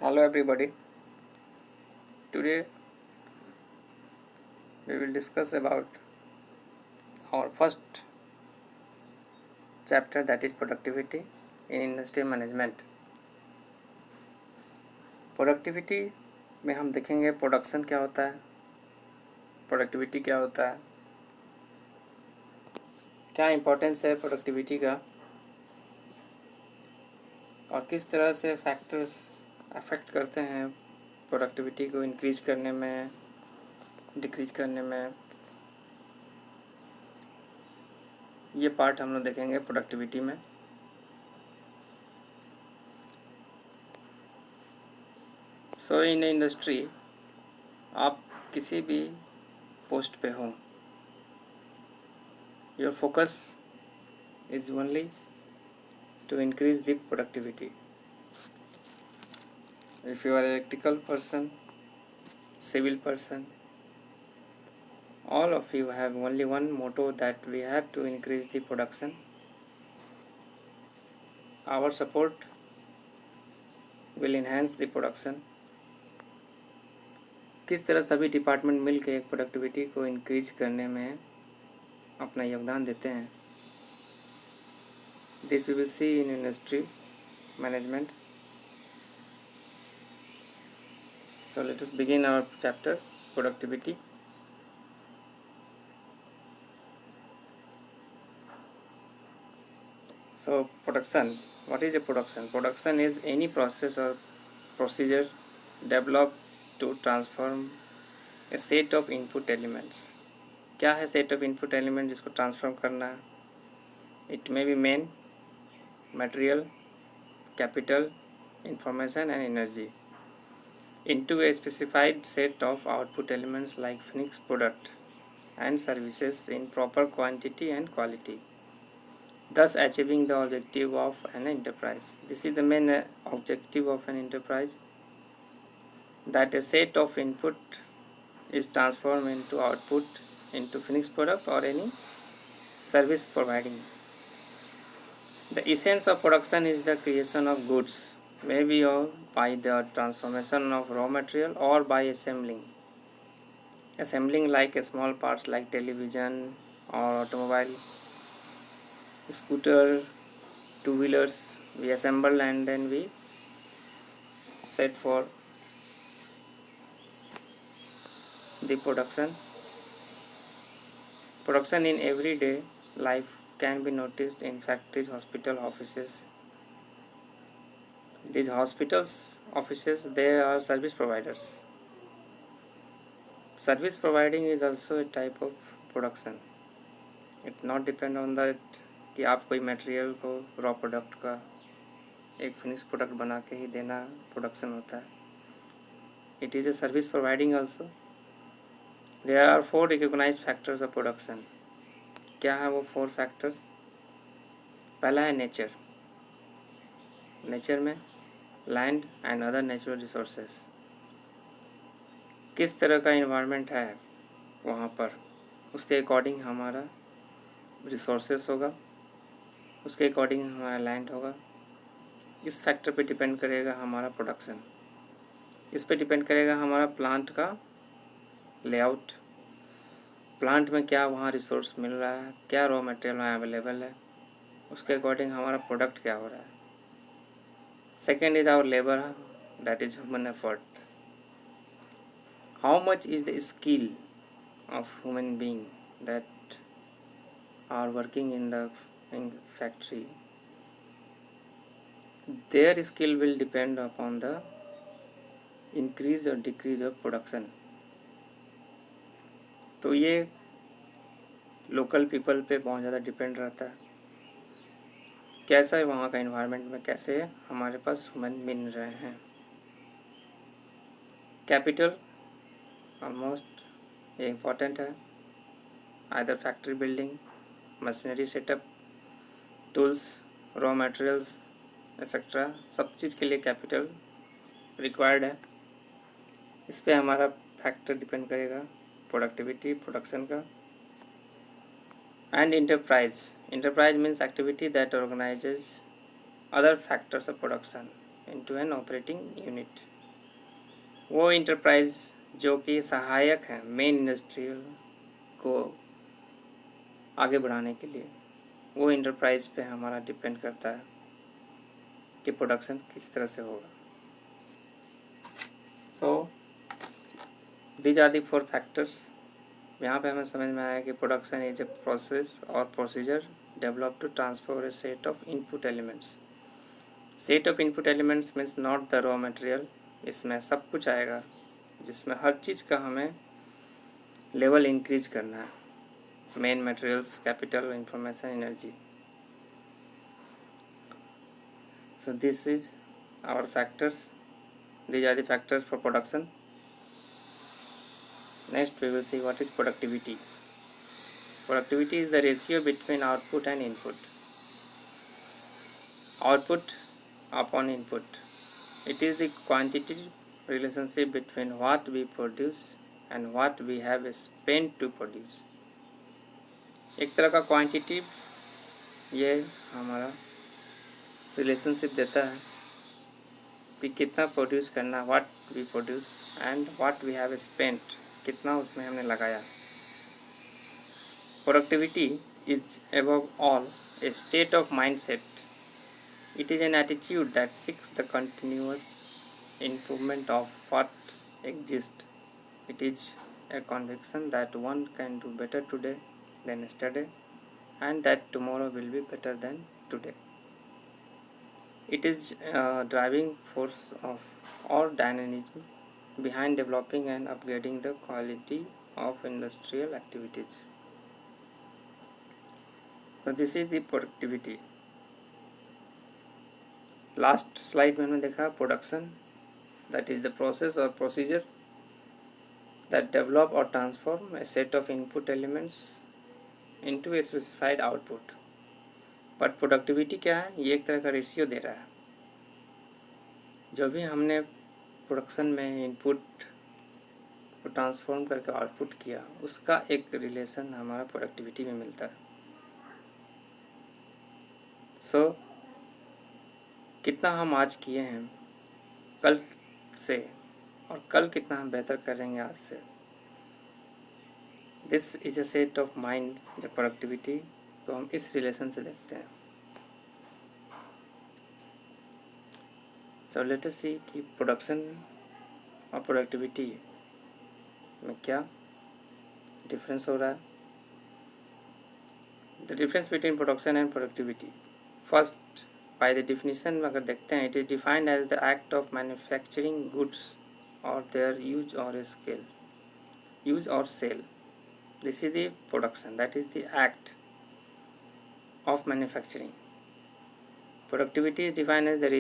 Hello everybody. Today we will discuss about our first chapter, that is productivity in industry management. Productivity में हम देखेंगे production क्या होता है, प्रोडक्टिविटी क्या होता है, क्या इम्पोर्टेंस है प्रोडक्टिविटी का और किस तरह से फैक्टर्स अफेक्ट करते हैं प्रोडक्टिविटी को इंक्रीज करने में, डिक्रीज करने में। ये पार्ट हम लोग देखेंगे प्रोडक्टिविटी में। सो इन इंडस्ट्री आप किसी भी पोस्ट पे हो, your focus is only to increase the productivity. If you are an electrical person, civil person, all of you have only one motto, that we have to increase the production. Our support will enhance the production. किस तरह सभी department मिल के एक productivity को increase करने में अपना योगदान देते हैं, this we will see in industry management. So let us begin our chapter, productivity. So production, what is a production? Production is any process or procedure developed to transform a set of input elements. क्या है set of input element जिसको transform करना है? It may be man, material, capital, information and energy into a specified set of output elements like finished product and services in proper quantity and quality, thus achieving the objective of an enterprise. This is the main objective of an enterprise, that a set of input is transformed into output, into finished product or any service providing. The essence of production is the creation of goods, maybe by the transformation of raw material or by assembling like small parts like television or automobile, scooter, two-wheelers. We assemble and then we set for the production. Production in everyday life can be noticed in factories, hospital, offices. These hospitals, offices, they are service providers. Service providing is also a type of production. It not depend on that कि आप कोई material को raw product का एक finish product बना के ही देना production होता है. It is a service providing also. There are 4 recognised factors of production. क्या है वो 4 फैक्टर्स? पहला है नेचर. नेचर में land and other natural resources. किस तरह का इन्वायरमेंट है वहाँ पर, उसके अकॉर्डिंग हमारा रिसोर्सेस होगा, उसके अकॉर्डिंग हमारा लैंड होगा. इस फैक्टर पे डिपेंड करेगा हमारा प्रोडक्शन. इस पे डिपेंड करेगा हमारा प्लांट का लेआउट. प्लांट में क्या वहाँ रिसोर्स मिल रहा है, क्या रॉ मटेरियल वहाँ अवेलेबल है, उसके अकॉर्डिंग हमारा प्रोडक्ट क्या हो रहा है. Second is our labour, that is human effort. How much is the skill of human being that are working in factory. Their skill will depend upon the increase or decrease of production. तो ये local people पे बहुत ज़्यादा depend रहता है, कैसा है वहाँ का इन्वायरमेंट में, कैसे हमारे पास ह्यूमन मिल रहे हैं. कैपिटल ऑलमोस्ट ये इम्पोर्टेंट है. Either factory building, machinery setup, tools, raw materials etcetera, सब चीज़ के लिए कैपिटल रिक्वायर्ड है. इस पे हमारा फैक्टर डिपेंड करेगा प्रोडक्टिविटी, प्रोडक्शन का. And enterprise. Enterprise means activity that organises other factors of production into an operating unit. वो इंटरप्राइज जो कि सहायक है मेन इंडस्ट्रियल को आगे बढ़ाने के लिए, वो इंटरप्राइज पे हमारा डिपेंड करता है कि प्रोडक्शन किस तरह से होगा। So these are the 4 factors. यहाँ पे हमें समझ में आया कि प्रोडक्शन इज ए प्रोसेस और procedure develop to transfer a set of input elements. Set of input elements means not the raw material. इसमें सब कुछ आएगा जिसमें हर चीज़ का हमें लेवल इंक्रीज करना है, main materials, capital, information, energy. So this is our factors. These are the factors for production. Next we will see what is productivity. Productivity is the ratio between output and input. Output upon input. It is the quantitative relationship between what we produce and what we have spent to produce. एक तरह का quantitative ये हमारा relationship देता है कि कितना produce करना, what we produce and what we have spent, कितना उसमें हमने लगाया। Productivity is above all a state of mind set. It is an attitude that seeks the continuous improvement of what exist. It is a conviction that one can do better today than yesterday and that tomorrow will be better than today. It is a driving force of or dynamism behind developing and upgrading the quality of industrial activities. So this is the productivity. Last slide में हमने देखा production, that is the process or procedure that develop or transform a set of input elements into a specified output. But productivity क्या है? ये एक तरह का ratio दे रहा है। जो भी हमने प्रोडक्शन में इनपुट को ट्रांसफॉर्म करके आउटपुट किया, उसका एक रिलेशन हमारा प्रोडक्टिविटी में मिलता है। सो कितना हम आज किए हैं कल से, और कल कितना हम बेहतर करेंगे आज से, this is a set of mind. The productivity को हम इस रिलेशन से देखते हैं। सो लेट अस सी कि प्रोडक्शन और प्रोडक्टिविटी में क्या डिफरेंस हो रहा है। The difference between production and productivity. First, by the definition में अगर देखते हैं, it is defined as the act of manufacturing goods or their use or sale. This is the production, that is the act of manufacturing. Productivity is defined as the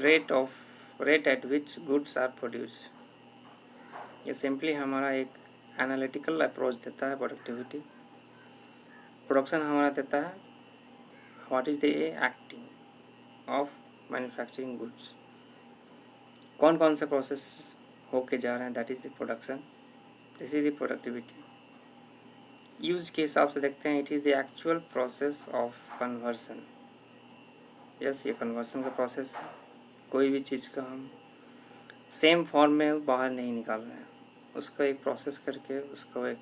rate at which goods are produced. ये simply हमारा एक analytical approach देता है productivity. Production हमारा देता है what is the acting of manufacturing goods, कौन कौन से प्रोसेस होके जा रहे हैं, that is the production. This is the productivity. Use के हिसाब से देखते हैं, it is the actual process of conversion. Yes, ये कन्वर्सन का प्रोसेस है। कोई भी चीज़ का हम सेम फॉर्म में बाहर नहीं निकाल रहे हैं, उसको एक प्रोसेस करके, उसको एक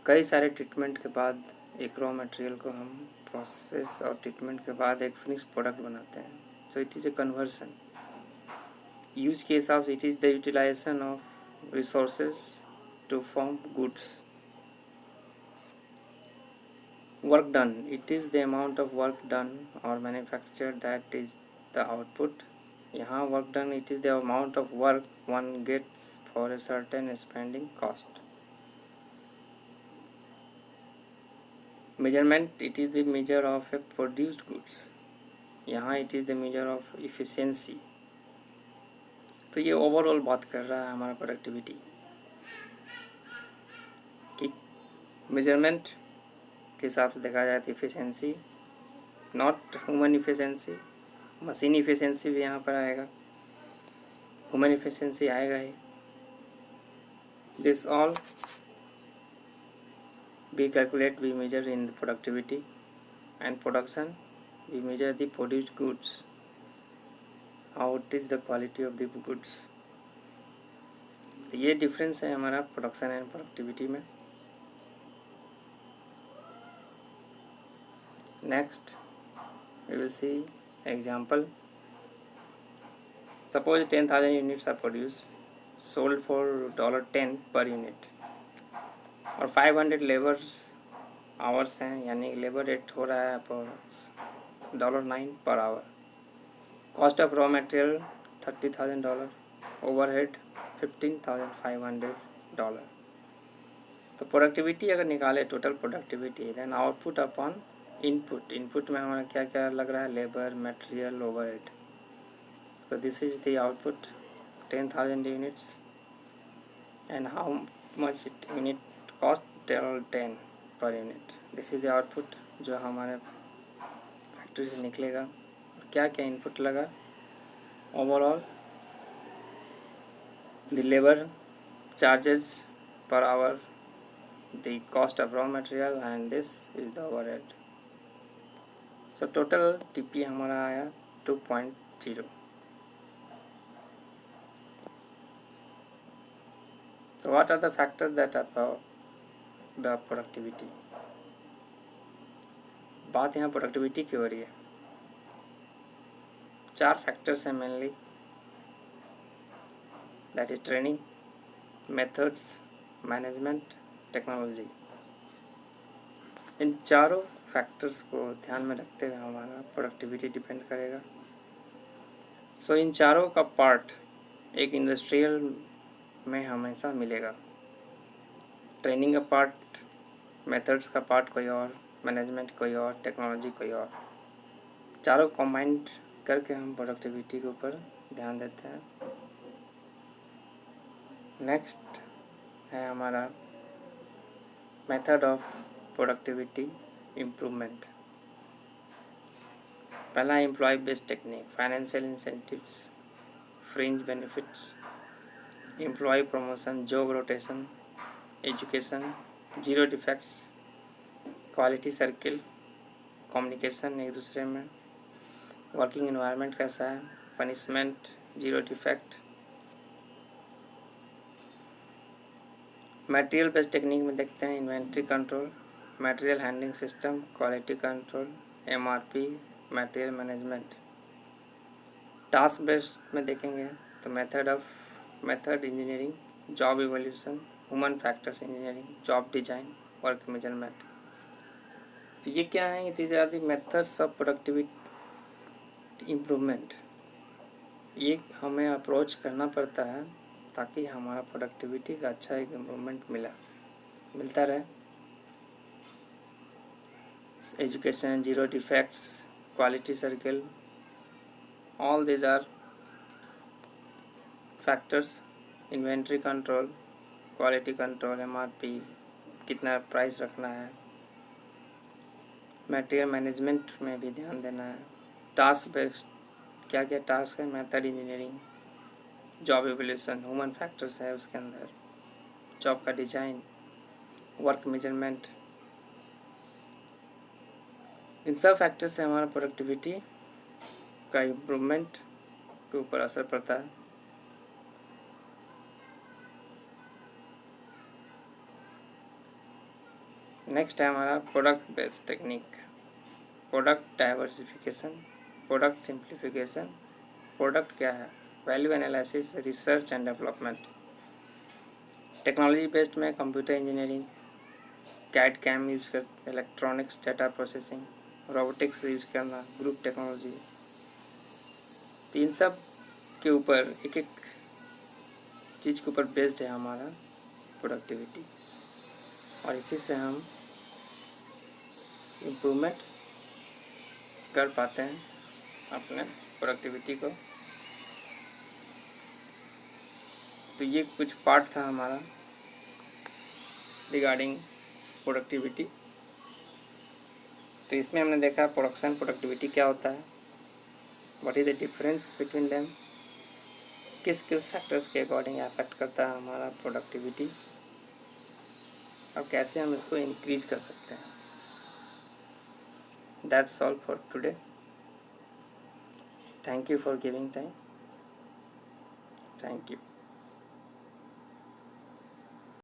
कई सारे ट्रीटमेंट के बाद एक रॉ मटेरियल को हम प्रोसेस और ट्रीटमेंट के बाद एक फिनिश प्रोडक्ट बनाते हैं। So it is a conversion. Use के हिसाब से it is the utilisation of resources to form goods. Work done, it is the amount of work done or manufactured that is the output. यहाँ work done, it is the amount of work one gets for a certain spending cost. Measurement, it is the measure of a produced goods. यहाँ it is the measure of efficiency. तो ये overall बात कर रहा है हमारा productivity कि measurement के हिसाब से देखा जाए तो efficiency, not human efficiency. Machine efficiency भी यहाँ पर आएगा, ह्यूमन इफिशेंसी आएगा ही। This all we calculate, we measure in the productivity, and production we measure the produced goods, how it is the quality of the goods. तो ये difference है हमारा प्रोडक्शन एंड प्रोडक्टिविटी में। Next we will see example. Suppose 10,000 units are produced, sold for $10 per unit और 500 labour hours हैं, यानी labour rate हो रहा है $9 per hour. Cost of raw material $30,000, overhead $15,500। तो प्रोडक्टिविटी अगर निकाले total productivity, then output upon input. Input में हमारा क्या क्या लग रहा है, labour, material, overhead. So this is the output, 10,000 units, and how much unit cost, $10 per unit. This is the output जो हमारे फैक्ट्री से निकलेगा। क्या क्या इनपुट लगा, overall the labor charges per hour, the cost of raw material, and this is the overhead. So total TP हमारा आया 2.0। So what are the factors that are the productivity? बात यहाँ प्रोडक्टिविटी की हो रही है। 4 फैक्टर्स हैं mainly, that is training, methods, management, technology. इन चारों फैक्टर्स को ध्यान में रखते हुए हमारा प्रोडक्टिविटी डिपेंड करेगा। सो इन चारों का पार्ट एक इंडस्ट्रियल में हमेशा मिलेगा। ट्रेनिंग का पार्ट, मेथड्स का पार्ट कोई और, मैनेजमेंट कोई और, टेक्नोलॉजी कोई और। चारों कॉम्बाइंड करके हम प्रोडक्टिविटी के ऊपर ध्यान देते हैं। नेक्स्ट है हमारा मेथड ऑफ प्रोडक्टिविटी इम्प्रूवमेंट। पहला employ based technique, financial incentives, fringe benefits, employ promotion, job rotation, education, zero defects, quality circle, communication एक दूसरे में, वर्किंग एनवायरनमेंट कैसा है, punishment, zero defect. Material based technique में देखते हैं inventory control, material handling system, quality control, MRP, material management. Task based में देखेंगे तो method engineering, job evolution, human factors engineering, job design, work measurement. तो ये क्या है, these are the methods of productivity improvement. ये हमें अप्रोच करना पड़ता है ताकि हमारा प्रोडक्टिविटी का अच्छा एक इम्प्रूवमेंट मिलता रहे। Education, zero defects, quality circle, all these are factors. Inventory control, quality control, MRP, कितना प्राइस रखना है, मटेरियल मैनेजमेंट में भी ध्यान देना है। टास्क बेस्ड क्या क्या टास्क है, method engineering, job evolution, human factors है उसके अंदर, जॉब का डिजाइन, वर्क मेजरमेंट। इन सब फैक्टर से हमारा प्रोडक्टिविटी का इम्प्रूवमेंट के ऊपर असर पड़ता है। नेक्स्ट है हमारा product based technique, product diversification, product simplification. Product क्या है, value analysis, research and development. Technology based में computer engineering, CAD CAM use कर, electronics, data processing, robotics use करना, ग्रुप टेक्नोलॉजी। तो इन सब के ऊपर एक एक चीज़ के ऊपर बेस्ड है हमारा प्रोडक्टिविटी, और इसी से हम इम्प्रूवमेंट कर पाते हैं अपने प्रोडक्टिविटी को। तो ये कुछ पार्ट था हमारा रिगार्डिंग प्रोडक्टिविटी। तो इसमें हमने देखा प्रोडक्शन प्रोडक्टिविटी क्या होता है, what is the difference between them, किस किस फैक्टर्स के अकॉर्डिंग अफेक्ट करता है हमारा प्रोडक्टिविटी, और कैसे हम इसको इंक्रीज कर सकते हैं। That's all for today. Thank you for giving time. Thank you.